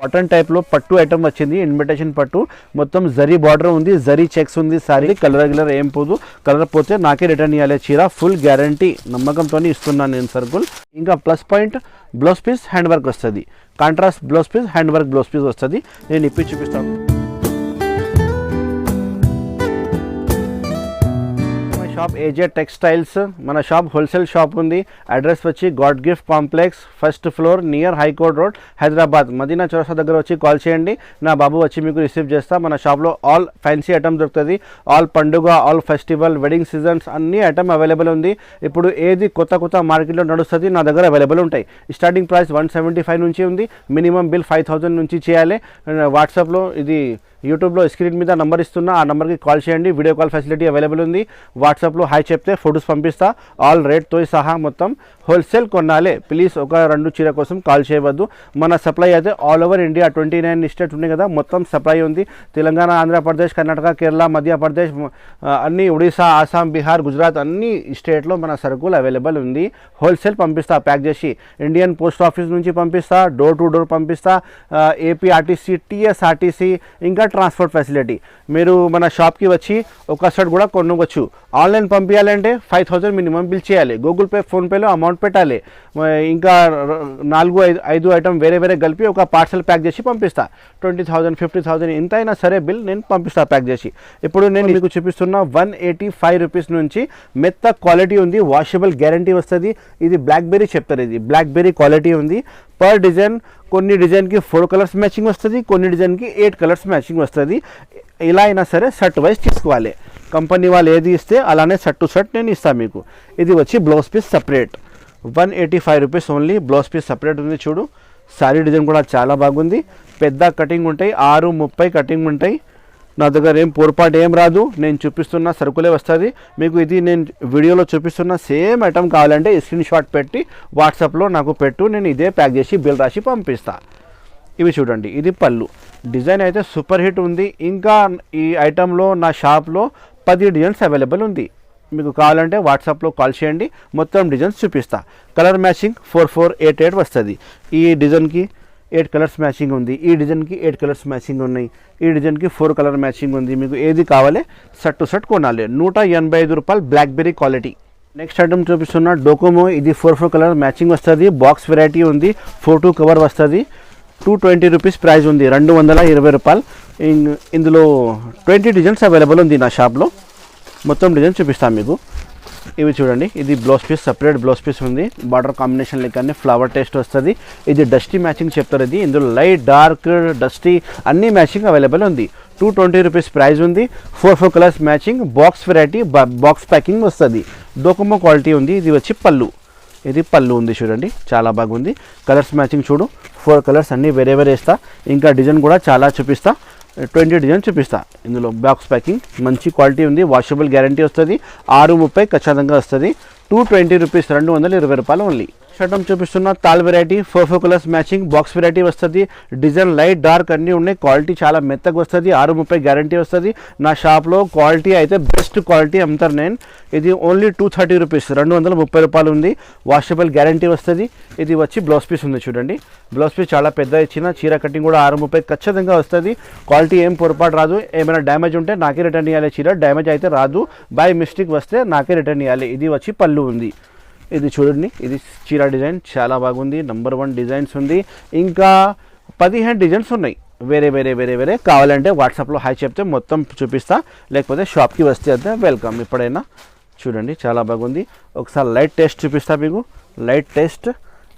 Cotton టైప్లో పట్టు item వచ్చింది, ఇన్విటేషన్ పట్టు, మొత్తం జరీ బార్డర్ ఉంది, జరీ చెక్స్ ఉంది. సారీ కలర్ ఏం పోదు, కలర్ పోతే నాకే రిటర్న్ ఇవ్వాలి చీర, ఫుల్ గ్యారంటీ నమ్మకంతో ఇస్తున్నాను నేను సరుకులు. ఇంకా plus point blouse piece hand work వస్తుంది, contrast blouse piece hand work blouse piece వస్తుంది. నేను ఇప్పి చూపిస్తాను. షాప్ ఏజే టెక్స్టైల్స్, మన షాప్ హోల్సేల్ షాప్ ఉంది. అడ్రస్ వచ్చి God gift complex, first floor, near high court road, Hyderabad. Madina చౌరస్తా దగ్గర వచ్చి కాల్ చేయండి, నా బాబు వచ్చి మీకు రిసీవ్ చేస్తా. మన షాప్లో ఆల్ ఫ్యాన్సీ ఐటమ్ దొరుకుతుంది, ఆల్ పండుగ, ఆల్ ఫెస్టివల్, వెడ్డింగ్ సీజన్స్ అన్ని ఐటమ్ అవైలబుల్ ఉంది. ఇప్పుడు ఏది కొత్త మార్కెట్లో నడుస్తుంది నా దగ్గర అవైలబుల్ ఉంటాయి. స్టార్టింగ్ ప్రైస్ 175 నుంచి ఉంది, మినిమం బిల్ 5000 నుంచి చేయాలి. వాట్సాప్లో ఇది యూట్యూబ్లో స్క్రీన్ మీద నంబర్ ఇస్తున్నా, ఆ నెంబర్కి కాల్ చేయండి, వీడియో కాల్ ఫెసిలిటీ అవైలబుల్ ఉంది. వాట్సాప్లో హాయ్ చెప్తే ఫొటోస్ పంపిస్తా, ఆల్ రేట్తో సహా మొత్తం. హోల్సేల్ కొనాలి ప్లీజ్, ఒక 2 చీర కోసం కాల్ చేయవద్దు. మన సప్లై అయితే ఆల్ ఓవర్ ఇండియా 29 స్టేట్స్ ఉన్నాయి కదా, మొత్తం సప్లై ఉంది. తెలంగాణ, ఆంధ్రప్రదేశ్, కర్ణాటక, కేరళ, మధ్యప్రదేశ్, అన్ని ఒడిశా, ఆసాం, బీహార్, గుజరాత్ అన్ని స్టేట్లో మన సరుకులు అవైలబుల్ ఉంది. హోల్సేల్ పంపిస్తా ప్యాక్ చేసి, ఇండియన్ పోస్ట్ ఆఫీస్ నుంచి పంపిస్తా, డోర్ టు డోర్ పంపిస్తా, ఏపీఆర్టీసీ, టీఎస్ఆర్టీసీ, ఇంకా ట్రాన్స్పోర్ట్ ఫెసిలిటీ. మీరు మన షాప్కి వచ్చి ఒక షర్ట్ కూడా కొనుక్కోవచ్చు. ఆన్లైన్ పంపించాలంటే 5000 మినిమం బిల్ చేయాలి, గూగుల్ పే, ఫోన్పేలో అమౌంట్ పెట్టాలి. ఇంకా 4-5 ఐటమ్ వేరే కలిపి ఒక పార్సల్ ప్యాక్ చేసి పంపిస్తా. 20,000 50,000 ఎంత అయినా సరే బిల్ నేను పంపిస్తా ప్యాక్ చేసి. ఇప్పుడు నేను మీకు చూపిస్తున్న 185 రూపీస్ నుంచి మెత్త క్వాలిటీ ఉంది, వాషబుల్ గ్యారంటీ వస్తుంది. ఇది బ్లాక్బెర్రీ చెప్తారు, ఇది బ్లాక్బెర్రీ క్వాలిటీ ఉంది. పర్ డిజైన్, కొన్ని డిజైన్కి 4 కలర్స్ మ్యాచింగ్ వస్తుంది, కొన్ని డిజైన్కి 8 కలర్స్ మ్యాచింగ్ వస్తుంది. ఇలా అయినా సరే షర్ట్ వైజ్ తీసుకోవాలి, కంపెనీ వాళ్ళు ఏది ఇస్తే అలానే షర్ట్ టు షర్ట్ నేను ఇస్తాను మీకు. ఇది వచ్చి blouse piece separate, 185 rupees only. Blouse piece separate ఉంది చూడు. సారీ డిజైన్ కూడా చాలా బాగుంది, పెద్ద కటింగ్ ఉంటాయి, 6:30 కటింగ్ ఉంటాయి. నా దగ్గర ఏం పొరపాటు ఏం రాదు, నేను చూపిస్తున్న సరుకులే వస్తుంది మీకు. ఇది నేను వీడియోలో చూపిస్తున్న సేమ్ ఐటమ్ కావాలంటే స్క్రీన్ షాట్ పెట్టి వాట్సాప్లో నాకు పెట్టు, నేను ఇదే ప్యాక్ చేసి బిల్ రాసి పంపిస్తా. ఇవి చూడండి, ఇది పళ్ళు డిజైన్ అయితే సూపర్ హిట్ ఉంది. ఇంకా ఈ ఐటెంలో నా షాప్లో 10 డిజైన్స్ అవైలబుల్ ఉంది. మీకు కావాలంటే వాట్సాప్లో కాల్ చేయండి, మొత్తం డిజైన్స్ చూపిస్తా. కలర్ మ్యాచింగ్ 4488 వస్తుంది. ఈ డిజైన్కి 8 కలర్స్ మ్యాచింగ్ ఉంది, ఈ డిజైన్కి 8 కలర్స్ మ్యాచింగ్ ఉన్నాయి, ఈ డిజైన్కి 4 కలర్ మ్యాచింగ్ ఉంది. మీకు ఏది కావాలి షర్ట్ టు షర్ట్ కొనాలి. 185 రూపాయలు బ్లాక్బెర్రీ క్వాలిటీ. నెక్స్ట్ ఐటమ్ చూపిస్తున్న డోకోమో, ఇది 4 కలర్ మ్యాచింగ్ వస్తుంది, బాక్స్ వెరైటీ ఉంది, 4 కవర్ వస్తుంది. 220 రూపీస్ ప్రైస్ ఉంది, 220 రూపాయలు. ఇందులో 20 డిజైన్స్ అవైలబుల్ ఉంది నా షాప్లో. మొత్తం డిజైన్ చూపిస్తాను మీకు. ఇవి చూడండి, ఇది blouse piece separate blouse piece ఉంది, బార్డర్ కాంబినేషన్ లెక్కనే ఫ్లవర్ టేస్ట్ వస్తుంది. ఇది డస్టీ మ్యాచింగ్ చెప్తారు, ఇది ఇందులో లైట్, డార్క్, డస్టీ అన్ని మ్యాచింగ్ అవైలబుల్ ఉంది. 220 రూపీస్ ప్రైస్ ఉంది. 4 colours matching, box variety, box packing వస్తుంది. డోకోమో క్వాలిటీ ఉంది. ఇది వచ్చి పళ్ళు, ఇది పళ్ళు ఉంది చూడండి, చాలా బాగుంది. కలర్స్ మ్యాచింగ్ చూడు, 4 కలర్స్ అన్నీ వేరే వేస్తా. ఇంకా డిజైన్ కూడా చాలా చూపిస్తా, 20 డిజైన్ చూపిస్తా. ఇందులో బాక్స్ ప్యాకింగ్ మంచి క్వాలిటీ ఉంది, వాషబుల్ గ్యారంటీ వస్తుంది. 6:30 ఖచ్చితంగా వస్తుంది. 220 రూపీస్, 220 రూపాయలు ఓన్లీ. షర్టం చూపిస్తున్న తాల్ variety, 4 colours matching, box variety వస్తుంది. డిజైన్ లైట్, డార్క్ అన్నీ ఉన్నాయి. క్వాలిటీ చాలా మెత్తగా వస్తుంది, 6:30 గ్యారంటీ వస్తుంది. నా షాప్లో క్వాలిటీ అయితే బెస్ట్ క్వాలిటీ అమ్ముతారు నేను. ఇది ఓన్లీ 230 రూపీస్, 230 రూపాయలు ఉంది. వాషబుల్ గ్యారంటీ వస్తుంది. ఇది వచ్చి బ్లౌజ్ పీస్ ఉంది చూడండి, బ్లౌజ్ పీస్ చాలా పెద్ద ఇచ్చిన. చీర కటింగ్ కూడా 6:30 ఖచ్చితంగా వస్తుంది. క్వాలిటీ ఏం పొరపాటు రాదు. ఏమైనా డ్యామేజ్ ఉంటే నాకే రిటర్న్ ఇవ్వాలి. చీర డ్యామేజ్ అయితే రాదు, బై మిస్టేక్ వస్తే నాకే రిటర్న్ ఇవ్వాలి. ఇది వచ్చి పళ్ళు ఉంది. ఇది చూడండి, ఇది చీర డిజైన్ చాలా బాగుంది, నెంబర్ 1 డిజైన్స్ ఉంది. ఇంకా 15 డిజైన్స్ ఉన్నాయి వేరే. కావాలంటే వాట్సాప్లో హాయ్ చెప్తే మొత్తం చూపిస్తా, లేకపోతే షాప్కి వస్తే అయితే వెల్కమ్. ఇప్పుడైనా చూడండి, చాలా బాగుంది. ఒకసారి లైట్ టేస్ట్ చూపిస్తా మీకు. లైట్ టేస్ట్,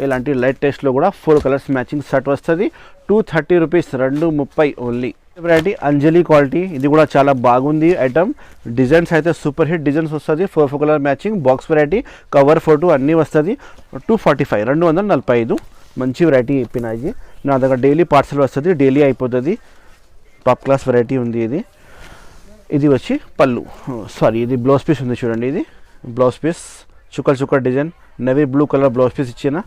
ఇలాంటి లైట్ టేస్ట్లో కూడా 4 కలర్స్ మ్యాచింగ్ షర్ట్ వస్తుంది. 230 రూపీస్, 230 ఓన్లీ. వెరైటీ అంజలి క్వాలిటీ, ఇది కూడా చాలా బాగుంది ఐటమ్. డిజైన్స్ అయితే సూపర్ హిట్ డిజైన్స్ వస్తుంది. 4 colour matching, box variety, cover photo అన్నీ వస్తుంది. 245, 245 మంచి వెరైటీ ఇప్పినాయి. నా దగ్గర డైలీ పార్సల్ వస్తుంది, డైలీ అయిపోతుంది. టాప్ క్లాస్ వెరైటీ ఉంది ఇది. ఇది వచ్చి పళ్ళు, సారీ ఇది బ్లౌజ్ పీస్ ఉంది చూడండి. ఇది బ్లౌజ్ పీస్ చుక్కల్ design, navy blue colour blouse piece ఇచ్చిన,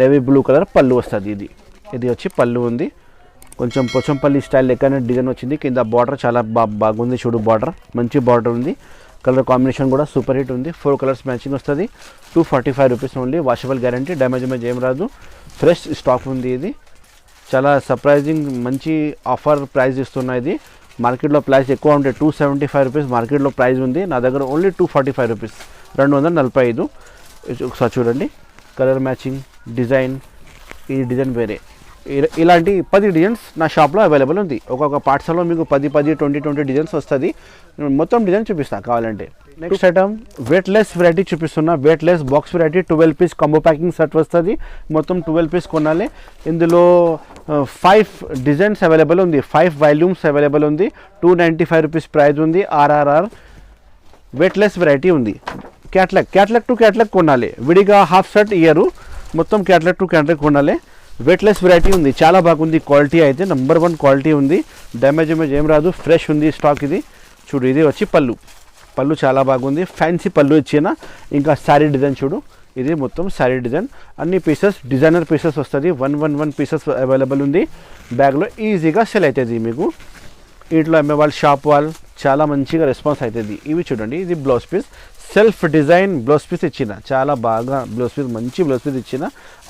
నేవీ బ్లూ కలర్ పళ్ళు వస్తుంది. ఇది వచ్చి పళ్ళు ఉంది. కొంచెం పోచంపల్లి స్టైల్ లెక్కనే డిజైన్ వచ్చింది. కింద బార్డర్ చాలా బాగుంది చూడు, బార్డర్ మంచి బార్డర్ ఉంది. కలర్ కాంబినేషన్ కూడా సూపర్ హిట్ ఉంది. 4 కలర్స్ మ్యాచింగ్ వస్తుంది. 245 rupees only. Washable guarantee, damage ఏం రాదు. ఫ్రెష్ స్టాక్ ఉంది. ఇది చాలా సర్ప్రైజింగ్ మంచి ఆఫర్ ప్రైస్ ఇస్తున్నా. ఇది మార్కెట్లో ప్రైస్ ఎక్కువ ఉంటే 275 రూపీస్ మార్కెట్లో ప్రైస్ ఉంది, నా దగ్గర ఓన్లీ 245 రూపీస్, 245. ఒకసారి చూడండి, కలర్ మ్యాచింగ్ డిజైన్, ఈ డిజైన్ వేరే, ఇలాంటి 10 డిజైన్స్ నా షాప్లో అవైలబుల్ ఉంది. ఒక్కొక్క పార్సల్లో మీకు 10, 20 డిజైన్స్ వస్తుంది. మొత్తం డిజైన్ చూపిస్తాను కావాలంటే. నెక్స్ట్ ఐటమ్ వెయిట్లెస్ వెరైటీ చూపిస్తున్నా. Weightless box variety 12 piece combo packing set వస్తుంది. మొత్తం 12 పీస్ కొనాలి. ఇందులో 5 డిజైన్స్ అవైలబుల్ ఉంది, 5 వాల్యూమ్స్ అవైలబుల్ ఉంది. 295 రూపీస్ ప్రైస్ ఉంది. ఆర్ఆర్ఆర్ వెయిట్లెస్ వెరైటీ ఉంది. క్యాట్లాగ్ టు క్యాట్లాగ్ కొనాలి, విడిగా హాఫ్ సెట్ ఇయరు, మొత్తం క్యాట్లాగ్ టు క్యాట్లాగ్ కొనాలి. వెయిట్లెస్ వెరైటీ ఉంది, చాలా బాగుంది. క్వాలిటీ అయితే నెంబర్ 1 క్వాలిటీ ఉంది. డ్యామేజ్ ఏం రాదు, ఫ్రెష్ ఉంది స్టాక్. ఇది చూడు, ఇది వచ్చి పళ్ళు చాలా బాగుంది. ఫ్యాన్సీ పళ్ళు ఇచ్చిన. ఇంకా శారీ డిజైన్ చూడు, ఇది మొత్తం శారీ డిజైన్. అన్ని పీసెస్ డిజైనర్ పీసెస్ వస్తుంది. 111 పీసెస్ అవైలబుల్ ఉంది. బ్యాగ్లో ఈజీగా సెల్ అవుతుంది మీకు. ఇంట్లో అమ్మేవాళ్ళు, షాప్ వాళ్ళు చాలా మంచిగా రెస్పాన్స్ అవుతుంది. ఇవి చూడండి, ఇది blouse piece, self design blouse piece ఇచ్చిన, చాలా బాగా బ్లౌజ్ పీస్, మంచి బ్లౌజ్ పీస్ ఇచ్చిన.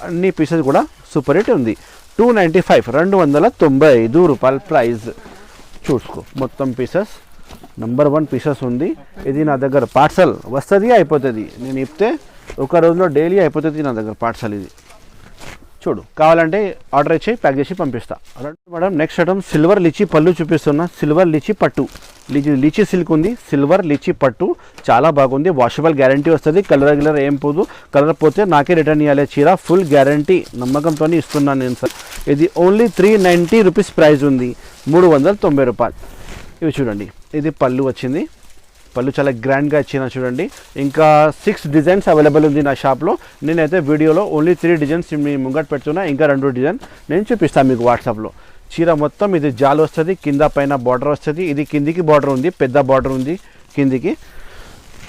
అన్ని పీసెస్ కూడా సూపర్ హిట్ ఉంది. 295, 295 రూపాయల ప్రైస్. చూసుకో, మొత్తం పీసెస్ నెంబర్ 1 పీసెస్ ఉంది. ఇది నా దగ్గర పార్సల్ వస్తుంది, అయిపోతుంది. నేను ఇప్పితే ఒక రోజులో డైలీ అయిపోతుంది నా దగ్గర పార్సల్. ఇది చూడు, కావాలంటే ఆర్డర్ ఇచ్చి ప్యాక్ చేసి పంపిస్తా. Madam next item silver lychee పళ్ళు చూపిస్తున్నా. సిల్వర్ లిచీ పట్టు, లిచీ సిల్క్ ఉంది. సిల్వర్ లిచీ పట్టు చాలా బాగుంది. వాషబుల్ గ్యారంటీ వస్తుంది. కలర్ ఏం పోదు. కలర్ పోతే నాకే రిటర్న్ ఇవ్వాలి చీర. ఫుల్ గ్యారంటీ నమ్మకంతో ఇస్తున్నాను నేను సార్. ఇది ఓన్లీ 390 రూపీస్ ప్రైస్ ఉంది, 390 రూపాయలు. ఇవి చూడండి, ఇది పళ్ళు వచ్చింది. పళ్ళు చాలా గ్రాండ్గా ఇచ్చిన చూడండి. ఇంకా 6 డిజైన్స్ అవైలబుల్ ఉంది నా షాప్లో. నేనైతే వీడియోలో ఓన్లీ 3 డిజైన్స్ మీ ముంగట పెడుతున్నా. ఇంకా 2 డిజైన్ నేను చూపిస్తాను మీకు వాట్సాప్లో. చీర మొత్తం ఇది జాల్ వస్తుంది, కింద పైన బార్డర్ వస్తుంది. ఇది కిందికి బార్డర్ ఉంది, పెద్ద బార్డర్ ఉంది కిందికి.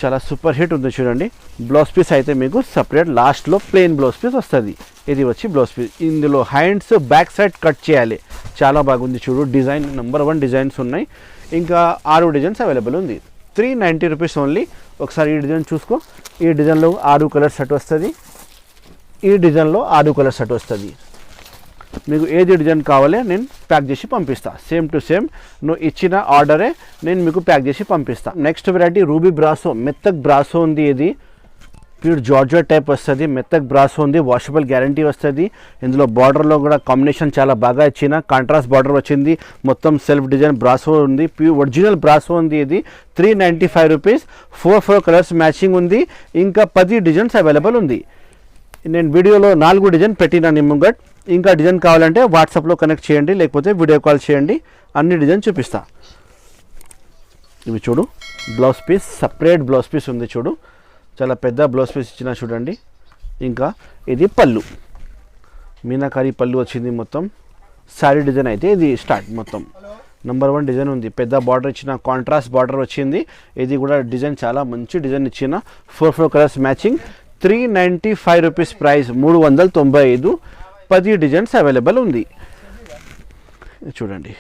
చాలా సూపర్ హిట్ ఉంది చూడండి. బ్లౌజ్ పీస్ అయితే మీకు సపరేట్ లాస్ట్లో ప్లెయిన్ బ్లౌజ్ పీస్ వస్తుంది. ఇది వచ్చి బ్లౌజ్ పీస్. ఇందులో హ్యాండ్స్ బ్యాక్ సైడ్ కట్ చేయాలి. చాలా బాగుంది చూడు, డిజైన్ నెంబర్ 1 డిజైన్స్ ఉన్నాయి. ఇంకా 6 డిజైన్స్ అవైలబుల్ ఉంది. 390 రూపీస్ ఓన్లీ. ఒకసారి ఈ డిజైన్ చూసుకో. ఈ డిజైన్లో 6 కలర్ సెట్ వస్తుంది. ఈ డిజైన్లో 6 కలర్ సెట్ వస్తుంది. మీకు ఏది డిజైన్ కావాలో నేను ప్యాక్ చేసి పంపిస్తా. సేమ్ టు సేమ్ నువ్వు ఇచ్చిన ఆర్డరే నేను మీకు ప్యాక్ చేసి పంపిస్తా. నెక్స్ట్ వెరైటీ రూబీ బ్రాసో, మెత్తక్ బ్రాసో ఉంది. ఇది ప్యూర్ జార్జెట్ టైప్ వస్తుంది. మెత్తక్ బ్రాసో ఉంది, వాషబుల్ గ్యారంటీ వస్తుంది. ఇందులో బార్డర్లో కూడా కాంబినేషన్ చాలా బాగా ఇచ్చిన, కాంట్రాస్ట్ బార్డర్ వచ్చింది. మొత్తం సెల్ఫ్ డిజైన్ బ్రాసో ఉంది, ప్యూర్ ఒరిజినల్ బ్రాసో ఉంది. ఇది 395 రూపీస్. 4 కలర్స్ మ్యాచింగ్ ఉంది. ఇంకా 10 డిజైన్స్ అవైలబుల్ ఉంది. నేను వీడియోలో 4 డిజైన్ పెట్టినా నిమ్ముగట్. ఇంకా డిజైన్ కావాలంటే వాట్సాప్లో కనెక్ట్ చేయండి, లేకపోతే వీడియో కాల్ చేయండి. అన్ని డిజైన్ చూపిస్తా. ఇవి చూడు, blouse piece separate blouse piece ఉంది చూడు, చాలా పెద్ద బ్లౌజ్ పీస్ ఇచ్చిన చూడండి. ఇంకా ఇది పళ్ళు, మీనాకారి పళ్ళు వచ్చింది. మొత్తం శారీ డిజైన్ అయితే ఇది స్టార్ట్. మొత్తం నెంబర్ 1 డిజైన్ ఉంది. పెద్ద బార్డర్ ఇచ్చిన, కాంట్రాస్ట్ బార్డర్ వచ్చింది. ఇది కూడా డిజైన్ చాలా మంచి డిజైన్ ఇచ్చిన. 4 colours matching. 395 rupees price, 395. 10 designs available ఉంది. చూడండి,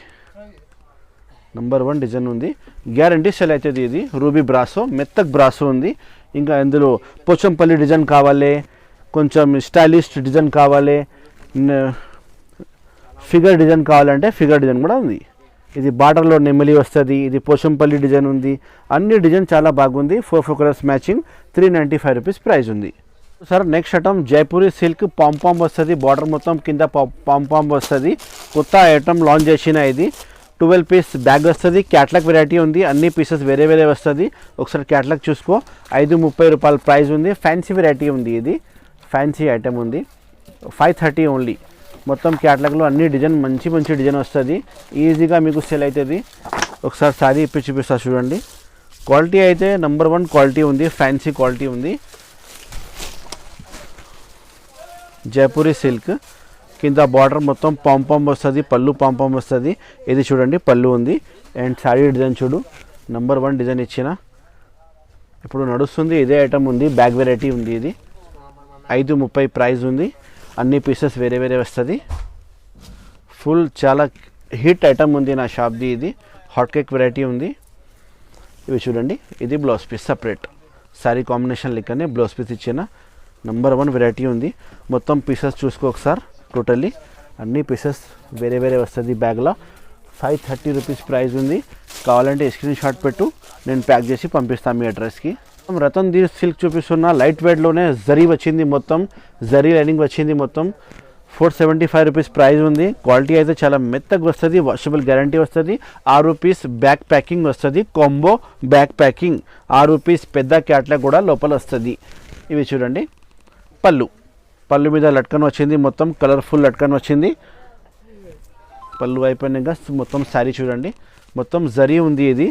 నెంబర్ 1 డిజైన్ ఉంది. గ్యారంటీ సెల్ అవుతుంది. ఇది రూబీ బ్రాసో, మెత్తక్ బ్రాసో ఉంది. ఇంకా ఇందులో పోచంపల్లి డిజైన్ కావాలి, కొంచెం స్టైలిష్ డిజైన్ కావాలి, ఫిగర్ డిజైన్ కావాలంటే ఫిగర్ డిజైన్ కూడా ఉంది. ఇది బార్డర్లో నెమలి వస్తుంది. ఇది పోచంపల్లి డిజైన్ ఉంది. అన్ని డిజైన్ చాలా బాగుంది. 4 కలర్స్ మ్యాచింగ్. 395 రూపీస్ ప్రైస్ ఉంది. Sir next item Jaipuri silk pompom వస్తుంది. బార్డర్ మొత్తం కింద పాంపామ్ వస్తుంది. కొత్త ఐటమ్ లాంచ్ చేసిన. ఇది 12 పీస్ బ్యాగ్ వస్తుంది. క్యాట్లాగ్ వెరైటీ ఉంది. అన్ని పీసెస్ వేరే వేరే వస్తుంది. ఒకసారి క్యాట్లాగ్ చూసుకో. 530 రూపాయల ప్రైస్ ఉంది. ఫ్యాన్సీ వెరైటీ ఉంది. ఇది ఫ్యాన్సీ ఐటమ్ ఉంది. 530 ఓన్లీ. మొత్తం క్యాట్లాగ్లో అన్ని డిజైన్ మంచి మంచి డిజైన్ వస్తుంది. ఈజీగా మీకు సెల్ అవుతుంది. ఒకసారి సారీ ఇప్పి చూపిస్తా చూడండి. క్వాలిటీ అయితే నెంబర్ 1 క్వాలిటీ ఉంది. ఫ్యాన్సీ క్వాలిటీ ఉంది. జైపూరి సిల్క్ కింద బార్డర్ మొత్తం పాంపామ్ వస్తుంది. పళ్ళు పాంపామ్ వస్తుంది. ఇది చూడండి, పళ్ళు ఉంది. అండ్ శారీ డిజైన్ చూడు, నెంబర్ 1 డిజైన్ ఇచ్చిన. ఇప్పుడు నడుస్తుంది. ఇదే ఐటమ్ ఉంది. బ్యాగ్ వెరైటీ ఉంది. ఇది 530 ప్రైస్ ఉంది. అన్ని పీసెస్ వేరే వేరే వస్తుంది. ఫుల్ చాలా హిట్ ఐటమ్ ఉంది నా షాప్ది. ఇది హాట్ కేక్ వెరైటీ ఉంది. ఇవి చూడండి, ఇది blouse piece separate. Sari combination లెక్కనే బ్లౌజ్ పీస్ ఇచ్చిన. నెంబర్ 1 వెరైటీ ఉంది. మొత్తం పీసెస్ చూసుకో ఒకసారి. టోటల్లీ అన్ని పీసెస్ వేరే వేరే వస్తుంది బ్యాగ్లో. 530 రూపీస్ ప్రైస్ ఉంది. కావాలంటే స్క్రీన్ షాట్ పెట్టు, నేను ప్యాక్ చేసి పంపిస్తాను మీ అడ్రస్కి. రతన్ దీర్ సిల్క్ చూపిస్తున్న లైట్ వెయిట్లోనే జరీ వచ్చింది, మొత్తం జరీ లైనింగ్ వచ్చింది. మొత్తం 475 రూపీస్ ప్రైస్ ఉంది. క్వాలిటీ అయితే చాలా మెత్తగా వస్తుంది, వాషబుల్ గ్యారంటీ వస్తుంది. 6 పీస్ బ్యాక్ ప్యాకింగ్ వస్తుంది, కాంబో బ్యాక్ ప్యాకింగ్. 6 పీస్ పెద్ద క్యాట్లాగ్ కూడా లోపల వస్తుంది. ఇవి చూడండి, పళ్ళు మీద లట్కన్ వచ్చింది, మొత్తం కలర్ఫుల్ లట్కన్ వచ్చింది. పళ్ళు అయిపోయినాక మొత్తం శారీ చూడండి, మొత్తం జరీ ఉంది. ఇది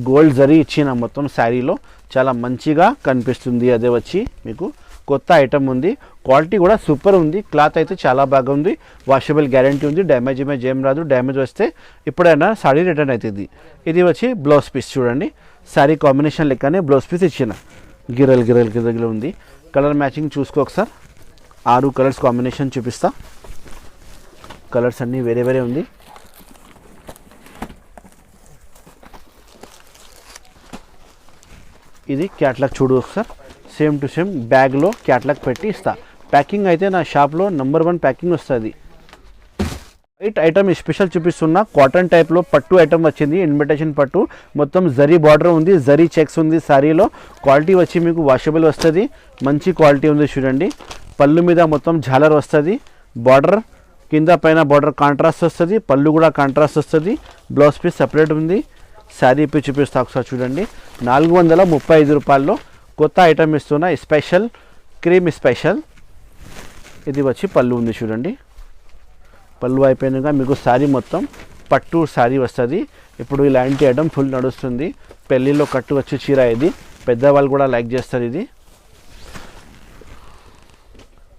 గోల్డ్ జరీ ఇచ్చిన మొత్తం శారీలో చాలా మంచిగా కనిపిస్తుంది. అదే వచ్చి మీకు కొత్త ఐటమ్ ఉంది, క్వాలిటీ కూడా సూపర్ ఉంది. క్లాత్ అయితే చాలా బాగా ఉంది, వాషబుల్ గ్యారంటీ ఉంది. డ్యామేజ్ ఏం రాదు. డ్యామేజ్ వస్తే ఎప్పుడైనా సారీ రిటర్న్ అవుతుంది. ఇది వచ్చి బ్లౌజ్ పీస్ చూడండి, శారీ కాంబినేషన్ లెక్కనే బ్లౌజ్ పీస్ ఇచ్చిన. గిరలు ఉంది. కలర్ మ్యాచింగ్ చూసుకో ఒకసారి. 6 కలర్స్ కాంబినేషన్ చూపిస్తా. కలర్స్ అన్నీ వేరే వేరే ఉంది. ఇది క్యాట్లాగ్ చూడు ఒకసారి, సేమ్ టు సేమ్ బ్యాగ్లో క్యాట్లాగ్ పెట్టి ఇస్తా. ప్యాకింగ్ అయితే నా షాప్లో నెంబర్ 1 ప్యాకింగ్ వస్తుంది. వైట్ ఐటమ్ స్పెషల్ చూపిస్తున్నా, కాటన్ టైప్లో పట్టు ఐటమ్ వచ్చింది, ఇన్విటేషన్ పట్టు. మొత్తం జరీ బార్డర్ ఉంది, జరీ చెక్స్ ఉంది శారీలో. క్వాలిటీ వచ్చి మీకు వాషబుల్ వస్తుంది, మంచి క్వాలిటీ ఉంది చూడండి. పళ్ళు మీద మొత్తం ఝాలర్ వస్తుంది, బార్డర్ కింద పైన బార్డర్ కాంట్రాస్ట్ వస్తుంది, పళ్ళు కూడా కాంట్రాస్ట్ వస్తుంది. బ్లౌజ్ పీస్ సపరేట్ ఉంది. శారీ పీస్ చూపిస్తా ఒకసారి చూడండి. 435 రూపాయల్లో కొత్త ఐటమ్ ఇస్తున్నా, స్పెషల్ క్రీమ్ స్పెషల్. ఇది వచ్చి పళ్ళు ఉంది చూడండి. పళ్ళు అయిపోయినాక మీకు శారీ మొత్తం పట్టు శారీ వస్తుంది. ఇప్పుడు ఇలాంటి ఐటమ్ ఫుల్ నడుస్తుంది. పెళ్ళిలో కట్టు వచ్చి చీర, ఇది పెద్దవాళ్ళు కూడా లైక్ చేస్తారు. ఇది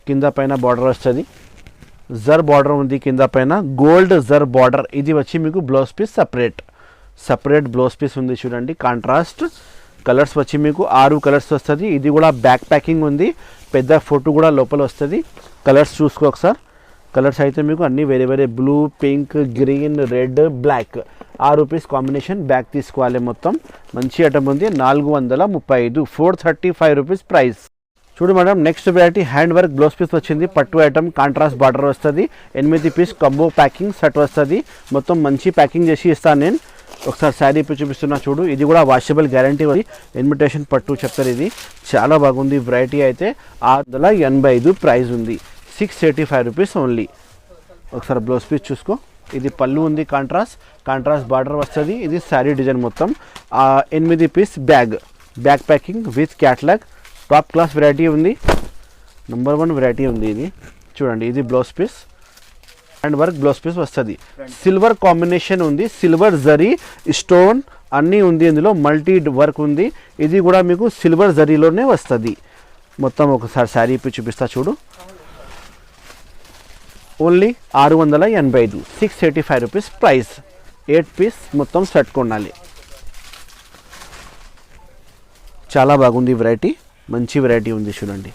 కింద పైన బార్డర్ వస్తుంది, జర్ బార్డర్ ఉంది కింద పైన, గోల్డ్ జర్ బార్డర్. ఇది వచ్చి మీకు blouse piece separate blouse piece ఉంది చూడండి. కాంట్రాస్ట్ కలర్స్ వచ్చి మీకు 6 కలర్స్ వస్తుంది. ఇది కూడా బ్యాక్ ప్యాకింగ్ ఉంది, పెద్ద ఫోటో కూడా లోపల వస్తుంది. కలర్స్ చూసుకో ఒకసారి. కలర్స్ అయితే మీకు అన్నీ వేరే వేరే, blue, pink, green, red, black. 6 piece combination bag తీసుకోవాలి. మొత్తం మంచి ఐటమ్ ఉంది. 435, 435 రూపీస్ ప్రైస్. చూడు madam, next variety hand work blouse piece వచ్చింది. పట్టు ఐటమ్, కాంట్రాస్ట్ బార్డర్ వస్తుంది. 8 పీస్ కంబో ప్యాకింగ్ సెట్ వస్తుంది. మొత్తం మంచి ప్యాకింగ్ చేసి ఇస్తాను నేను. ఒకసారి శారీ పీ చూపిస్తున్నా చూడు. ఇది కూడా వాషబుల్ గ్యారంటీ ఉంది, ఇన్విటేషన్ పట్టు చెప్తారు. ఇది చాలా బాగుంది. వెరైటీ అయితే 685 ప్రైస్ ఉంది. 685 రూపీస్ ఓన్లీ. ఒకసారి బ్లౌజ్ పీస్ చూసుకో. ఇది పళ్ళు ఉంది, కాంట్రాస్ట్ బార్డర్ వస్తుంది. ఇది శారీ డిజైన్ మొత్తం. 8 piece back packing with catalogue. Top class variety ఉంది, నెంబర్ 1 వెరైటీ ఉంది. ఇది చూడండి, ఇది blouse piece, hand work blouse piece వస్తుంది. సిల్వర్ కాంబినేషన్ ఉంది, సిల్వర్ జరీ స్టోన్ అన్నీ ఉంది. ఇందులో మల్టీ వర్క్ ఉంది. ఇది కూడా మీకు సిల్వర్ జరీలోనే వస్తుంది మొత్తం. ఒకసారి శారీ పీ చూపిస్తా చూడు. Only 685, 685 rupees price. 8 పీస్ మొత్తం సెట్ కొనాలి. చాలా బాగుంది వెరైటీ, మంచి వెరైటీ ఉంది చూడండి.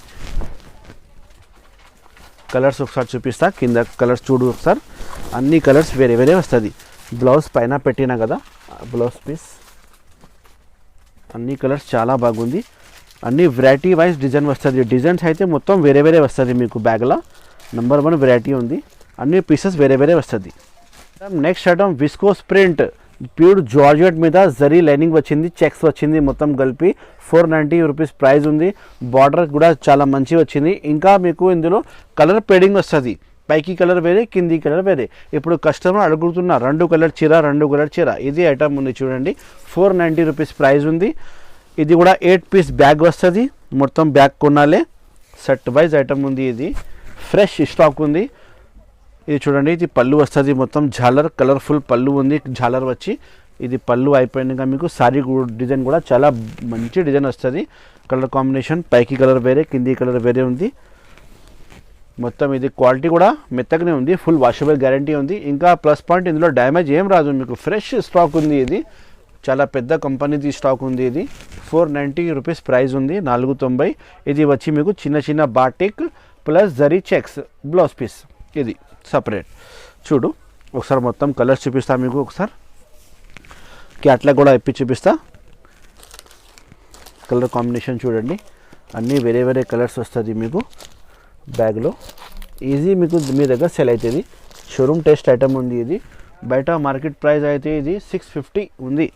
కలర్స్ ఒకసారి చూపిస్తా. కింద కలర్స్ చూడు ఒకసారి. అన్ని కలర్స్ వేరే వేరే వస్తుంది. బ్లౌజ్ పైన పెట్టినా కదా బ్లౌజ్ పీస్, అన్ని కలర్స్ చాలా బాగుంది. అన్ని వెరైటీ వైజ్ డిజైన్ వస్తుంది. డిజైన్స్ అయితే మొత్తం వేరే వేరే వస్తుంది మీకు బ్యాగ్లో. నెంబర్ 1 వెరైటీ ఉంది. అన్ని పీసెస్ వేరే వేరే వస్తుంది. Next item viscose print, pure georgette మీద జరీ లైనింగ్ వచ్చింది, చెక్స్ వచ్చింది, మొత్తం కలిపి 490 రూపీస్ ప్రైస్ ఉంది. బార్డర్ కూడా చాలా మంచి వచ్చింది. ఇంకా మీకు ఇందులో కలర్ పేడింగ్ వస్తుంది. పైకి కలర్ వేరే, కింది కలర్ వేరే. ఇప్పుడు కస్టమర్ అడుగుతున్న 2 కలర్ చీర. ఇది ఐటమ్ ఉంది చూడండి. 490 రూపీస్ ప్రైస్ ఉంది. ఇది కూడా 8 పీస్ బ్యాగ్ వస్తుంది. మొత్తం బ్యాగ్ కొనాలి. సెట్ వైజ్ ఐటమ్ ఉంది. ఇది ఫ్రెష్ స్టాక్ ఉంది. ఇది చూడండి, ఇది పళ్ళు వస్తుంది. మొత్తం ఝాలర్ కలర్ఫుల్ పళ్ళు ఉంది. ఝాలర్ వచ్చి ఇది పళ్ళు అయిపోయినాక మీకు సారీ డిజైన్ కూడా చాలా మంచి డిజైన్ వస్తుంది. కలర్ కాంబినేషన్ పైకి కలర్ వేరే, కింది కలర్ వేరే ఉంది. మొత్తం ఇది క్వాలిటీ కూడా మెత్తగానే ఉంది, ఫుల్ వాషబుల్ గ్యారంటీ ఉంది. ఇంకా ప్లస్ పాయింట్ ఇందులో డ్యామేజ్ ఏం రాదు, మీకు ఫ్రెష్ స్టాక్ ఉంది. ఇది చాలా పెద్ద కంపెనీది స్టాక్ ఉంది. ఇది 490 రూపీస్ ప్రైస్ ఉంది, 490. ఇది వచ్చి మీకు చిన్న చిన్న బాటిక్ ప్లస్ జరీ చెక్స్ బ్లౌజ్ పీస్, ఇది సపరేట్. చూడు ఒకసారి మొత్తం కలర్స్ చూపిస్తా మీకు. ఒకసారి క్యాట్లాగ్ కూడా ఇప్పి చూపిస్తా. కలర్ కాంబినేషన్ చూడండి, అన్నీ వేరే వేరే కలర్స్ వస్తుంది మీకు బ్యాగ్లో. ఈజీ మీకు మీ దగ్గర సెల్ అవుతుంది. షోరూమ్ టెస్ట్ ఐటమ్ ఉంది ఇది. బయట మార్కెట్ ప్రైస్ అయితే ఇది 650 ఉంది.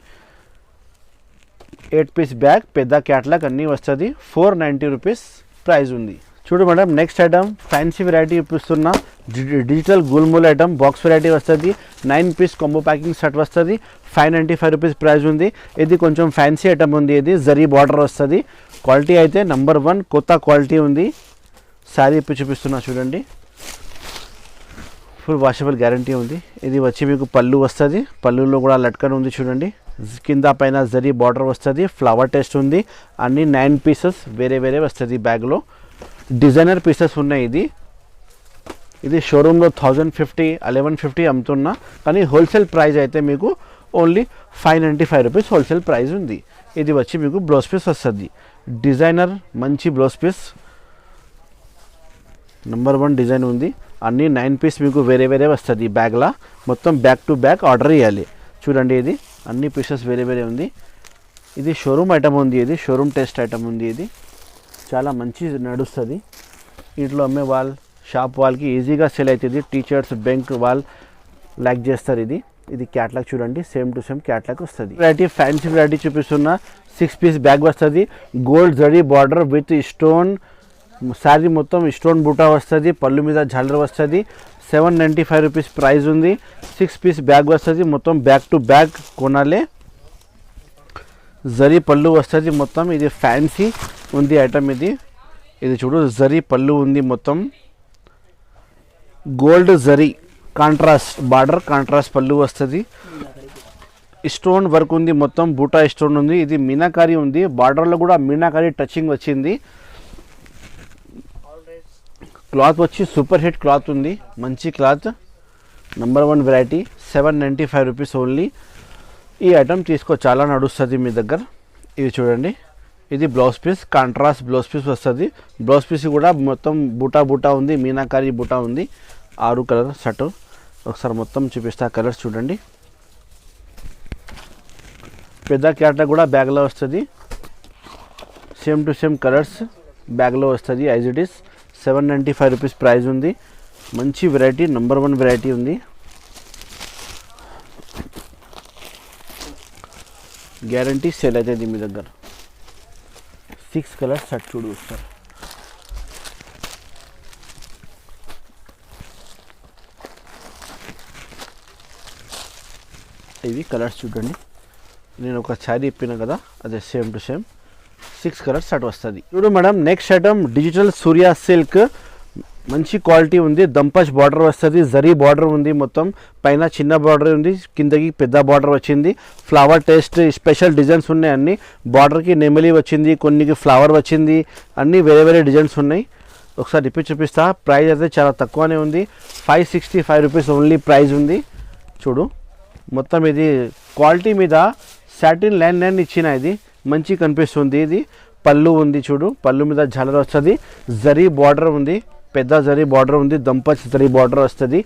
8 పీస్ బ్యాగ్, పెద్ద క్యాట్లాగ్ అన్నీ వస్తుంది. 490 రూపీస్ ప్రైస్ ఉంది. చూడు madam, next item fancy variety చూపిస్తున్నా. డిజిటల్ గుల్మూల్ ఐటమ్ బాక్స్ వెరైటీ వస్తుంది. 9 పీస్ కాంబో ప్యాకింగ్ సెట్ వస్తుంది. 595 రూపీస్ ప్రైస్ ఉంది. ఇది కొంచెం ఫ్యాన్సీ ఐటమ్ ఉంది. ఇది జరీ బార్డర్ వస్తుంది. క్వాలిటీ అయితే నెంబర్ 1 కొత్త క్వాలిటీ ఉంది. శారీ ఇప్పి చూపిస్తున్నా చూడండి. ఫుల్ వాషబుల్ గ్యారంటీ ఉంది. ఇది వచ్చి మీకు పళ్ళు వస్తుంది. పళ్ళులో కూడా లట్కన్ ఉంది చూడండి. కింద పైన జరీ బార్డర్ వస్తుంది. ఫ్లవర్ టెస్ట్ ఉంది. అన్ని 9 పీసెస్ వేరే వేరే వస్తుంది. బ్యాగ్లో డిజైనర్ పీసెస్ ఉన్నాయి. ఇది షోరూంలో 1050 1150 అమ్ముతున్నా, కానీ హోల్సేల్ ప్రైస్ అయితే మీకు ఓన్లీ 595 రూపీస్ హోల్సేల్ ప్రైస్ ఉంది. ఇది వచ్చి మీకు బ్లౌజ్ పీస్ వస్తుంది. డిజైనర్ మంచి బ్లౌజ్ పీస్, నెంబర్ 1 డిజైన్ ఉంది. అన్ని 9 పీస్ మీకు వేరే వేరే వస్తుంది. బ్యాగ్లా మొత్తం బ్యాక్ టు బ్యాక్ ఆర్డర్ ఇవ్వాలి. చూడండి, ఇది అన్ని పీసెస్ వేరే వేరే ఉంది. ఇది షోరూమ్ ఐటమ్ ఉంది. ఇది షోరూమ్ టెస్ట్ ఐటమ్ ఉంది. ఇది చాలా మంచి నడుస్తుంది. ఇంట్లో అమ్మే వాళ్ళు, షాప్ వాళ్ళకి ఈజీగా సెల్ అవుతుంది. టీచర్స్, బ్యాంక్ వాళ్ళు లైక్ చేస్తారు. ఇది క్యాట్లాగ్ చూడండి, సేమ్ టు సేమ్ క్యాట్లాగ్ వస్తుంది. వెరైటీ ఫ్యాన్సీ వెరైటీ చూపిస్తున్నా. 6 పీస్ బ్యాగ్ వస్తుంది. Gold zari border with stone. Sari మొత్తం స్టోన్ బూటా వస్తుంది. పళ్ళు మీద జాలర్ వస్తుంది. 795 రూపీస్ ప్రైస్ ఉంది. 6 పీస్ బ్యాగ్ వస్తుంది. మొత్తం బ్యాక్ టు బ్యాగ్ కొనాలి. జరీ పళ్ళు వస్తుంది మొత్తం. ఇది ఫ్యాన్సీ ఉంది ఐటమ్. ఇది చూడు, జరీ పళ్ళు ఉంది మొత్తం. Gold zari contrast border, contrast పళ్ళు వస్తుంది. స్టోన్ వర్క్ ఉంది మొత్తం. బూటా స్టోన్ ఉంది. ఇది మీనాకారి ఉంది. బార్డర్లో కూడా మీనాకారి టచింగ్ వచ్చింది. క్లాత్ వచ్చి సూపర్ హిట్ క్లాత్ ఉంది. మంచి cloth, number 1 variety. 795 rupees only. ఈ ఐటమ్ తీసుకో, చాలా నడుస్తుంది మీ దగ్గర. ఇది చూడండి, ఇది blouse piece, contrast blouse piece వస్తుంది. బ్లౌజ్ పీస్ కూడా మొత్తం బూటా బూటా ఉంది. మీనాకారి బూటా ఉంది. 6 కలర్ షర్ట్. ఒకసారి మొత్తం చూపిస్తా. కలర్స్ చూడండి. పెద్ద క్యారెట్ కూడా బ్యాగ్లో వస్తుంది. సేమ్ టు సేమ్ కలర్స్ బ్యాగ్లో వస్తుంది as it is. 795 rupees price ఉంది. మంచి వెరైటీ, నెంబర్ 1 వెరైటీ ఉంది. గ్యారంటీ సేల్ అవుతుంది మీ దగ్గర. 6 కలర్స్ షర్ట్ చూడు సార్. ఇవి కలర్స్ చూడండి. నేను ఒక శారీ ఇప్పిన కదా, అదే same to same 6 colours shirt వస్తుంది. చూడు మేడం, నెక్స్ట్ ఐటమ్ డిజిటల్ సూర్య సిల్క్. మంచి క్వాలిటీ ఉంది. దంపచ్ బార్డర్ వస్తుంది. జరీ బార్డర్ ఉంది మొత్తం. పైన చిన్న బార్డర్ ఉంది, కిందకి పెద్ద బార్డర్ వచ్చింది. ఫ్లవర్ టేస్ట్ స్పెషల్ డిజైన్స్ ఉన్నాయి. అన్ని బార్డర్కి నెమలి వచ్చింది, కొన్నికి ఫ్లవర్ వచ్చింది. అన్నీ వేరే వేరే డిజైన్స్ ఉన్నాయి. ఒకసారి రిపీట్ చూపిస్తా. ప్రైస్ అయితే చాలా తక్కువనే ఉంది. 565 రూపీస్ ఓన్లీ ప్రైస్ ఉంది. చూడు మొత్తం ఇది క్వాలిటీ మీద సాటిన్ లైన్ ఇచ్చిన. ఇది మంచి కనిపిస్తుంది. ఇది పళ్ళు ఉంది. చూడు, పళ్ళు మీద జాలర్ వస్తుంది. జరీ బార్డర్ ఉంది, పెద్ద జరీ బార్డర్ ఉంది. దంపచ్ జరీ బార్డర్ వస్తుంది.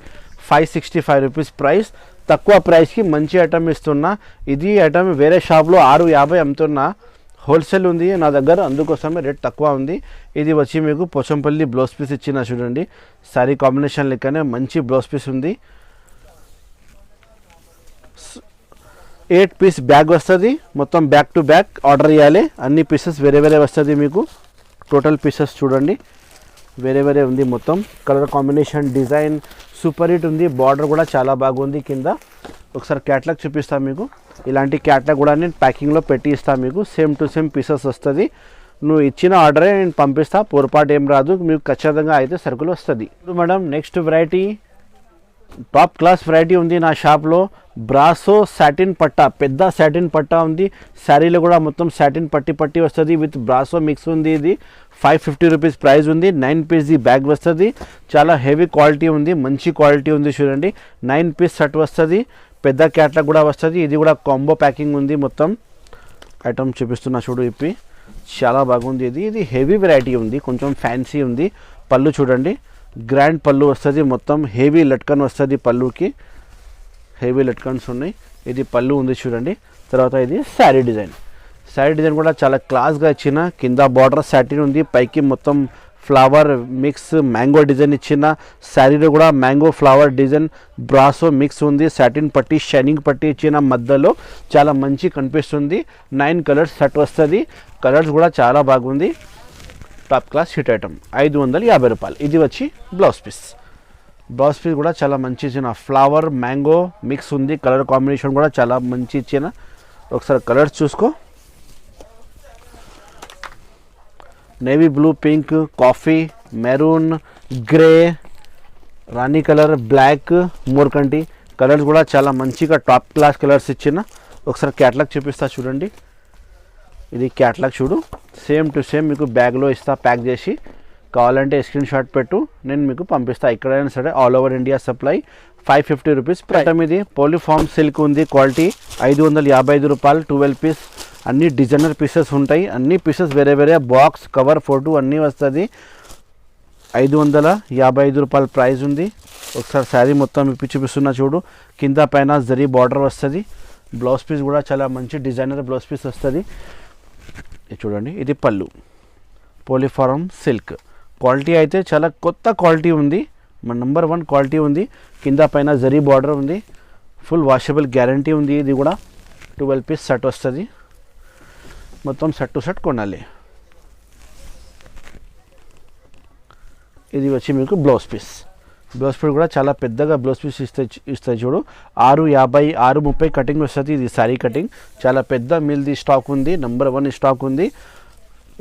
565 రూపీస్ ప్రైస్. తక్కువ ప్రైస్కి మంచి ఐటమ్ ఇస్తున్నా. ఇది ఐటమ్ వేరే షాప్లో 650 అమ్ముతున్నా. హోల్సేల్ ఉంది నా దగ్గర, అందుకోసమే రేట్ తక్కువ ఉంది. ఇది వచ్చి మీకు పోచంపల్లి బ్లౌజ్ పీస్ ఇచ్చిన. చూడండి, సారీ కాంబినేషన్ లెక్కనే మంచి బ్లౌజ్ పీస్ ఉంది. 8 పీస్ బ్యాగ్ వస్తుంది. మొత్తం బ్యాక్ టు బ్యాక్ ఆర్డర్ ఇవ్వాలి. అన్ని పీసెస్ వేరే వేరే వస్తుంది మీకు. టోటల్ పీసెస్ చూడండి వేరే వేరే ఉంది మొత్తం. Colour combination, design super hit ఉంది. బార్డర్ కూడా చాలా బాగుంది కింద. ఒకసారి క్యాట్లాగ్ చూపిస్తాను మీకు. ఇలాంటి క్యాట్లాగ్ కూడా నేను ప్యాకింగ్లో పెట్టి ఇస్తాను మీకు. సేమ్ టు సేమ్ పీసెస్ వస్తుంది. నువ్వు ఇచ్చిన ఆర్డరే నేను పంపిస్తా. పొరపాటు ఏం రాదు, మీకు ఖచ్చితంగా అయితే సరుకులు వస్తుంది. ఇప్పుడు madam next variety top class variety ఉంది నా షాప్లో. బ్రాసో సాటిన్ పట్టా, పెద్ద సాటిన్ పట్టా ఉంది. శారీలో కూడా మొత్తం సాటిన్ పట్టి వస్తుంది. విత్ బ్రాసో మిక్స్ ఉంది. ఇది 550 రూపీస్ ప్రైస్ ఉంది. 9 పీస్ బ్యాగ్ వస్తుంది. చాలా హెవీ క్వాలిటీ ఉంది, మంచి క్వాలిటీ ఉంది. చూడండి, 9 పీస్ షర్ట్ వస్తుంది. పెద్ద క్యాట్లాగ్ కూడా వస్తుంది. ఇది కూడా కాంబో ప్యాకింగ్ ఉంది. మొత్తం ఐటమ్ చూపిస్తున్నా చూడు. ఇప్పి చాలా బాగుంది. ఇది హెవీ వెరైటీ ఉంది, కొంచెం ఫ్యాన్సీ ఉంది. పళ్ళు చూడండి, గ్రాండ్ పళ్ళు వస్తుంది. మొత్తం హెవీ లట్కన్ వస్తుంది. పళ్ళుకి హెవీ లట్కన్స్ ఉన్నాయి. ఇది పళ్ళు ఉంది చూడండి. తర్వాత ఇది శారీ డిజైన్. శారీ డిజైన్ కూడా చాలా క్లాస్గా ఇచ్చిన. కింద బార్డర్ సాటిన్ ఉంది, పైకి మొత్తం ఫ్లవర్ మిక్స్ మ్యాంగో డిజైన్ ఇచ్చిన శారీలో కూడా mango flower design brasso mix ఉంది. సాటిన్ పట్టి షైనింగ్ పట్టి ఇచ్చిన మధ్యలో చాలా మంచి కనిపిస్తుంది. 9 కలర్స్ సెట్ వస్తుంది. కలర్స్ కూడా చాలా బాగుంది. టాప్ క్లాస్ హిట్ ఐటమ్ 550 రూపాయలు. ఇది వచ్చి బ్లౌజ్ పీస్. బ్లౌజ్ పీస్ కూడా చాలా మంచి ఇచ్చిన ఫ్లవర్ మ్యాంగో మిక్స్ ఉంది. కలర్ కాంబినేషన్ కూడా చాలా మంచి ఇచ్చిన. ఒకసారి కలర్స్ చూసుకో. Navy blue, pink, coffee, maroon, grey, రాణి కలర్, బ్లాక్, మోర్కంటి కలర్స్ కూడా చాలా మంచిగా టాప్ క్లాస్ కలర్స్ ఇచ్చిన. ఒకసారి క్యాటలాగ్ చూపిస్తా చూడండి. ఇది క్యాటలాగ్ చూడు. సేమ్ టు సేమ్ మీకు బ్యాగ్లో ఇస్తా ప్యాక్ చేసి. కావాలంటే స్క్రీన్ షాట్ పెట్టు, నేను మీకు పంపిస్తా. ఎక్కడైనా సరే all over India supply. 550 rupees price. ఇది పోలిఫామ్ సిల్క్ ఉంది. క్వాలిటీ 555 రూపాయలు. 12 పీస్. అన్ని డిజైనర్ పీసెస్ ఉంటాయి. అన్ని పీసెస్ వేరే వేరే బాక్స్ కవర్ ఫోటో అన్నీ వస్తుంది. 555 రూపాయల ప్రైస్ ఉంది. ఒకసారి శారీ మొత్తం ఇప్పి చూపిస్తున్నా చూడు. కింద పైన జరీ బార్డర్ వస్తుంది. బ్లౌజ్ పీస్ కూడా చాలా మంచి డిజైనర్ బ్లౌజ్ పీస్ వస్తుంది. చూడండి, ఇది పళ్ళు. పోలిఫారం సిల్క్ క్వాలిటీ అయితే చాలా కొత్త క్వాలిటీ ఉంది. మన నెంబర్ 1 క్వాలిటీ ఉంది. కింద పైన జరీ బార్డర్ ఉంది. ఫుల్ వాషబుల్ గ్యారంటీ ఉంది. ఇది కూడా 12 పీస్ సెట్ వస్తుంది. మొత్తం సెట్ టు సెట్ కొనాలి. ఇది వచ్చి మీకు బ్లౌజ్ పీస్. బ్లౌజ్ పీస్ కూడా చాలా పెద్దగా బ్లౌజ్ పీస్ ఇస్తాయి చూడు. 650 630 కటింగ్ వస్తుంది. ఇది శారీ కటింగ్. చాలా పెద్ద మిల్ది స్టాక్ ఉంది. నెంబర్ 1 స్టాక్ ఉంది.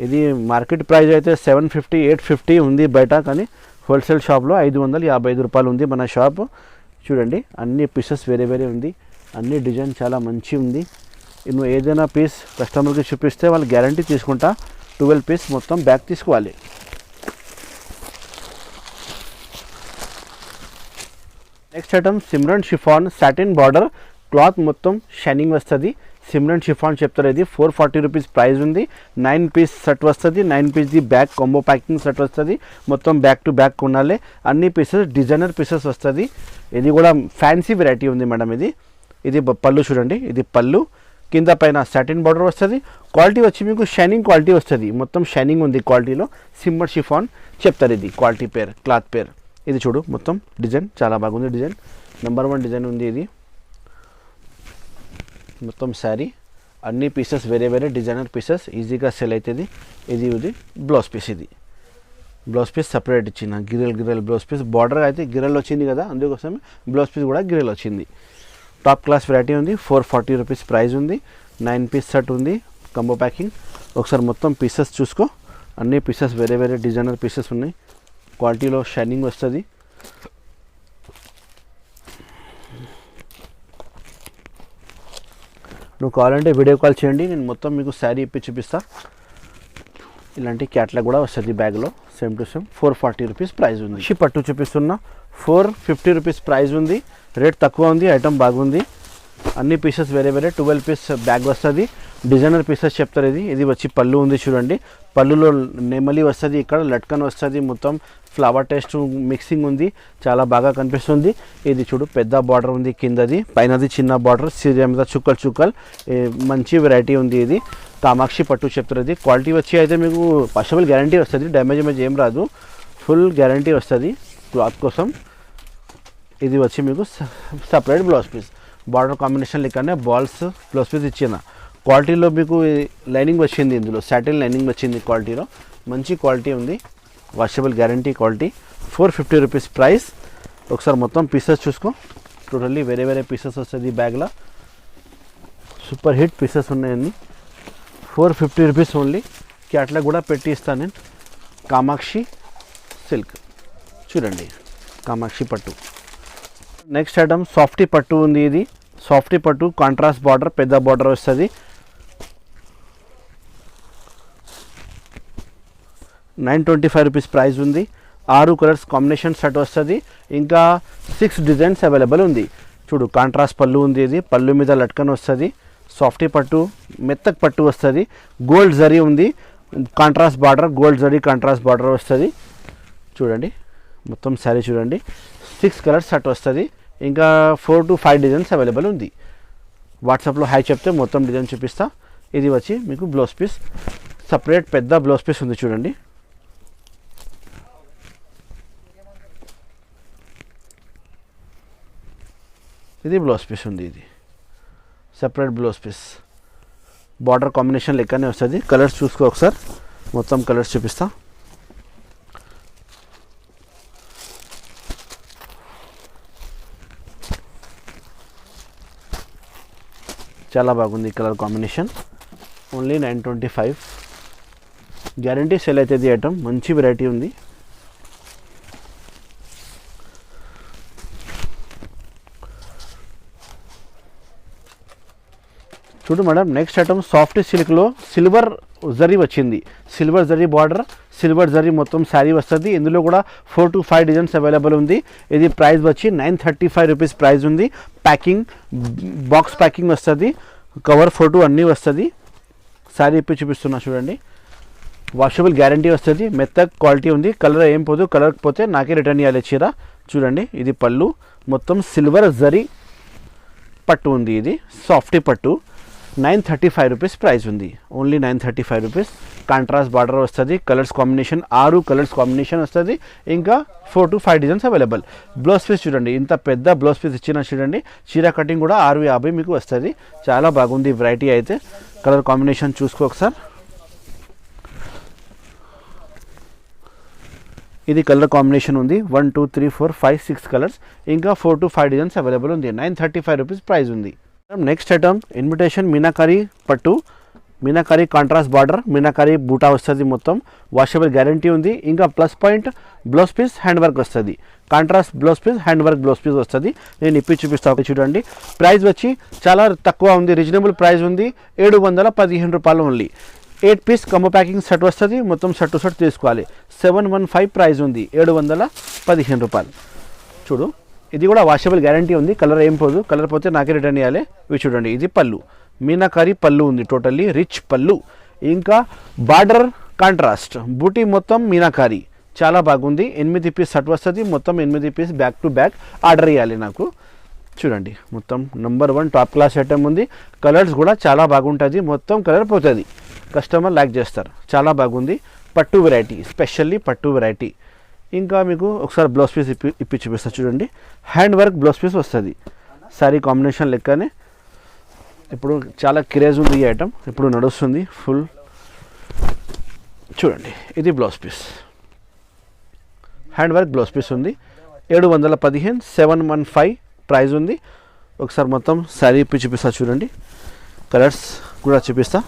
ఇది మార్కెట్ ప్రైస్ అయితే 750 850 ఉంది బయట, కానీ హోల్సేల్ షాప్లో 555 రూపాయలు ఉంది మన షాప్. చూడండి, అన్ని పీసెస్ వేరే వేరే ఉంది. అన్ని డిజైన్ చాలా మంచి ఉంది. నువ్వు ఏదైనా పీస్ కస్టమర్కి చూపిస్తే వాళ్ళు గ్యారంటీ తీసుకుంటా. 12 పీస్ మొత్తం బ్యాగ్ తీసుకోవాలి. Next item Simran chiffon satin border cloth మొత్తం షైనింగ్ వస్తుంది. సిమ్రన్ షిఫాన్ చెప్తారు. ఇది 440 రూపీస్ ప్రైస్ ఉంది. 9 పీస్ సెట్ వస్తుంది. 9 పీస్ది బ్యాగ్ కాంబో ప్యాకింగ్ సెట్ వస్తుంది. మొత్తం బ్యాక్ టు బ్యాక్ కొనాలి. అన్ని పీసెస్ డిజైనర్ పీసెస్ వస్తుంది. ఇది కూడా ఫ్యాన్సీ వెరైటీ ఉంది మేడం. ఇది పళ్ళు చూడండి. ఇది పళ్ళు. కింద పైన సాటిన్ బార్డర్ వస్తుంది. క్వాలిటీ వచ్చి మీకు షైనింగ్ క్వాలిటీ వస్తుంది. మొత్తం షైనింగ్ ఉంది క్వాలిటీలో. సిమ్మర్ షిఫాన్ చెప్తారు. ఇది క్వాలిటీ పేర్, క్లాత్ పేర్. ఇది చూడు, మొత్తం డిజైన్ చాలా బాగుంది. డిజైన్ నెంబర్ 1 డిజైన్ ఉంది. ఇది మొత్తం శారీ అన్ని పీసెస్ వేరే వేరే డిజైనర్ పీసెస్ ఈజీగా సెల్ అవుతుంది. ఇది బ్లౌజ్ పీస్. ఇది బ్లౌజ్ పీస్ సపరేట్ ఇచ్చిన గిరెల్ బ్లౌజ్ పీస్. బార్డర్ అయితే గిరెల్ వచ్చింది కదా, అందుకోసమే బ్లౌజ్ పీస్ కూడా గిరెల్ వచ్చింది. టాప్ క్లాస్ వెరైటీ ఉంది. 440 రూపీస్ ప్రైస్ ఉంది. 9 పీస్ సెట్ ఉంది కంబో ప్యాకింగ్. ఒకసారి మొత్తం పీసెస్ చూసుకో. అన్ని పీసెస్ వేరే వేరే డిజైనర్ పీసెస్ ఉన్నాయి. క్వాలిటీలో షైనింగ్ వస్తుంది. నువ్వు కావాలంటే వీడియో కాల్ చేయండి, నేను మొత్తం మీకు శారీ ఇప్పి చూపిస్తా. ఇలాంటి క్యాట్లాగ్ కూడా వస్తుంది బ్యాగ్లో. Same to same 440 rupees price ఉంది. పట్టు చూపిస్తున్నా. 450 రూపీస్ ప్రైస్ ఉంది. రేట్ తక్కువ ఉంది. ఐటమ్ బాగుంది. అన్ని పీసెస్ వేరే వేరే 12 పీస్ బ్యాగ్ వస్తుంది. డిజైనర్ పీసెస్ చెప్తారు. ఇది వచ్చి పళ్ళు ఉంది చూడండి. పళ్ళులో నెమలి వస్తుంది. ఇక్కడ లట్కన్ వస్తుంది. మొత్తం ఫ్లవర్ టేస్ట్ మిక్సింగ్ ఉంది. చాలా బాగా కనిపిస్తుంది. ఇది చూడు, పెద్ద బార్డర్ ఉంది కిందది, పైనది చిన్న బార్డర్. సీరియా మీద చుక్కలు మంచి వెరైటీ ఉంది. ఇది కామాక్షి పట్టు చెప్తారు. ఇది క్వాలిటీ వచ్చి అయితే మీకు పర్షబుల్ గ్యారంటీ వస్తుంది. డ్యామేజ్ ఏం రాదు. ఫుల్ గ్యారంటీ వస్తుంది క్లాత్ కోసం. ఇది వచ్చి మీకు separate blouse piece. Border combination లెక్కనే బాల్స్ బ్లౌజ్ పీస్ ఇచ్చిన. క్వాలిటీలో మీకు లైనింగ్ వచ్చింది. ఇందులో సాటిన్ లైనింగ్ వచ్చింది. క్వాలిటీలో మంచి క్వాలిటీ ఉంది. Washable guarantee quality. 450 rupees price. ఒకసారి మొత్తం పీసెస్ చూసుకో. టోటల్లీ వేరే వేరే పీసెస్ వస్తుంది బ్యాగ్లో. సూపర్ హిట్ పీసెస్ ఉన్నాయండి. 450 రూపీస్ ఓన్లీ. క్యాట్లాగ్ కూడా పెట్టి ఇస్తాను నేను. కామాక్షి సిల్క్ చూడండి, కామాక్షి పట్టు. నెక్స్ట్ ఐటమ్ సాఫ్టీ పట్టు ఉంది. ఇది సాఫ్టీ పట్టు కాంట్రాస్ట్ బార్డర్, పెద్ద బార్డర్ వస్తుంది. 925 రూపీస్ ప్రైస్ ఉంది. 6 కలర్స్ కాంబినేషన్ సెట్ వస్తుంది. ఇంకా 6 డిజైన్స్ అవైలబుల్ ఉంది. చూడు, కాంట్రాస్ట్ పళ్ళు ఉంది. ఇది పళ్ళు మీద లట్కన్ వస్తుంది. సాఫ్టీ పట్టు, మెత్తక్ పట్టు వస్తుంది. గోల్డ్ జరీ ఉంది. Contrast border, gold zari contrast border వస్తుంది. చూడండి మొత్తం శారీ చూడండి. 6 కలర్స్ సెట్ వస్తుంది. ఇంకా 4 to 5 డిజైన్స్ అవైలబుల్ ఉంది. వాట్సాప్లో హాయ్ చెప్తే మొత్తం డిజైన్ చూపిస్తా. ఇది వచ్చి మీకు బ్లౌజ్ పీస్. సపరేట్ పెద్ద బ్లౌజ్ పీస్ ఉంది చూడండి. ఇది బ్లౌజ్ పీస్ ఉంది, ఇది separate blouse piece. Border combination లెక్కనే వస్తుంది. కలర్స్ చూసుకో ఒకసారి, మొత్తం కలర్స్ చూపిస్తా. చాలా బాగుంది colour combination. Only 925. Guarantee sell అవుతుంది ఐటమ్. మంచి వెరైటీ ఉంది. చూడు మేడం, నెక్స్ట్ ఐటమ్ సాఫ్ట్ సిల్క్లో సిల్వర్ జరీ వచ్చింది. Silver zari border, silver zari మొత్తం శారీ వస్తుంది. ఇందులో కూడా 4 to 5 డిజైన్స్ అవైలబుల్ ఉంది. ఇది ప్రైస్ వచ్చి 935 రూపీస్ ప్రైస్ ఉంది. ప్యాకింగ్ బాక్స్ ప్యాకింగ్ వస్తుంది, కవర్ ఫోటో అన్నీ వస్తుంది. శారీ ఇప్పి చూపిస్తున్నా చూడండి. వాషబుల్ గ్యారంటీ వస్తుంది. మెత్తగా క్వాలిటీ ఉంది. కలర్ ఏం పోదు, కలర్ పోతే నాకే రిటర్న్ ఇవ్వాలి చీర. చూడండి, ఇది పళ్ళు, మొత్తం సిల్వర్ జరీ పట్టు ఉంది. ఇది సాఫ్టీ పట్టు. 935 రూపీస్ ప్రైస్ ఉంది. Only 935 rupees. కాంట్రాస్ట్ బార్డర్ వస్తుంది. కలర్స్ కాంబినేషన్ 6 కలర్స్ కాంబినేషన్ వస్తుంది. ఇంకా 4 to 5 designs available. Blouse piece చూడండి, ఇంత పెద్ద బ్లౌజ్ పీస్ ఇచ్చిన చూడండి. చీర కటింగ్ కూడా 650 మీకు వస్తుంది. చాలా బాగుంది వెరైటీ అయితే. కలర్ కాంబినేషన్ చూసుకో ఒకసారి. ఇది కలర్ కాంబినేషన్ ఉంది. 1 2 3 4 5 6 కలర్స్. ఇంకా 4 to 5 డిజైన్స్ అవైలబుల్ ఉంది. 935 రూపీస్ ప్రైస్ ఉంది. నెక్స్ట్ ఐటమ్ ఇన్విటేషన్ మీనాకారీ పట్టు, మీనాకారీ కాంట్రాస్ట్ బార్డర్, మీనాకారీ బూటా వస్తుంది. మొత్తం వాషబుల్ గ్యారంటీ ఉంది. ఇంకా plus point blouse piece hand work వస్తుంది. Contrast blouse piece hand work blouse piece వస్తుంది. నేను ఇప్పి చూపిస్తాను చూడండి. ప్రైస్ వచ్చి చాలా తక్కువ ఉంది, రీజనబుల్ ప్రైస్ ఉంది. 715 రూపాయలు only. 8 piece combo packing set వస్తుంది. మొత్తం సెట్ టు సెట్ తీసుకోవాలి. 715 ప్రైస్ ఉంది. 715 రూపాయలు. చూడు, ఇది కూడా వాషబుల్ గ్యారంటీ ఉంది. కలర్ ఏం పోదు, కలర్ పోతే నాకే రిటర్న్ ఇవ్వాలి. ఇవి చూడండి, ఇది పళ్ళు, మీనాకారీ పళ్ళు ఉంది. టోటల్లీ రిచ్ పళ్ళు. ఇంకా బార్డర్ కాంట్రాస్ట్, బూటీ మొత్తం మీనాకారీ. చాలా బాగుంది. 8 పీస్ సెట్ వస్తుంది. మొత్తం 8 piece back to back order ఇవ్వాలి నాకు. చూడండి, మొత్తం నెంబర్ 1 టాప్ క్లాస్ ఐటమ్ ఉంది. కలర్స్ కూడా చాలా బాగుంటుంది. మొత్తం కలర్ పోతుంది, కస్టమర్ లైక్ చేస్తారు. చాలా బాగుంది. పట్టు వెరైటీ, స్పెషల్లీ పట్టు వెరైటీ. ఇంకా మీకు ఒకసారి బ్లౌజ్ పీస్ ఇప్పి చూపిస్తా చూడండి. హ్యాండ్ వర్క్ బ్లౌజ్ పీస్ వస్తుంది. సారీ కాంబినేషన్ లెక్కనే. ఇప్పుడు చాలా క్రేజ్ ఉంది ఈ ఐటమ్, ఇప్పుడు నడుస్తుంది ఫుల్. చూడండి, ఇది blouse piece, hand work blouse piece ఉంది. 715, 715 ప్రైస్ ఉంది. ఒకసారి మొత్తం సారీ ఇప్పి చూపిస్తా చూడండి. కలర్స్ కూడా చూపిస్తా.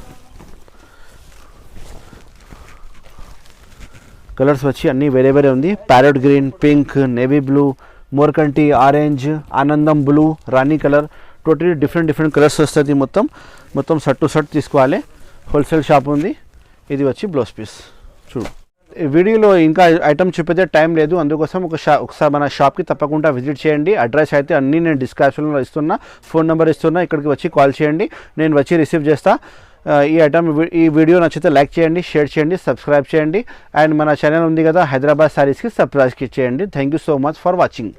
కలర్స్ వచ్చి అన్నీ వేరే వేరే ఉంది. Parrot green, pink, navy blue, మోర్కంటి, ఆరెంజ్, ఆనందం బ్లూ, రాణి కలర్, టోటలీ డిఫరెంట్ కలర్స్ వస్తుంది. మొత్తం షర్ట్ టు షర్ట్ తీసుకోవాలి. హోల్సేల్ షాప్ ఉంది. ఇది వచ్చి బ్లౌజ్ పీస్. చూడు, ఈ వీడియోలో ఇంకా ఐటమ్ చెప్పేదే టైం లేదు, అందుకోసం ఒకసారి మన షాప్కి తప్పకుండా విజిట్ చేయండి. అడ్రస్ అయితే అన్నీ నేను డిస్క్రిప్షన్లో ఇస్తున్నా, ఫోన్ నెంబర్ ఇస్తున్నా. ఇక్కడికి వచ్చి కాల్ చేయండి, నేను వచ్చి రిసీవ్ చేస్తా. ఈ వీడియో నచ్చితే లైక్ చేయండి, షేర్ చేయండి, సబ్స్క్రైబ్ చేయండి. అండ్ మన ఛానల్ ఉంది కదా హైదరాబాద్ సారీస్కి, సబ్స్క్రైబ్ చేయండి. Thank you so much for watching.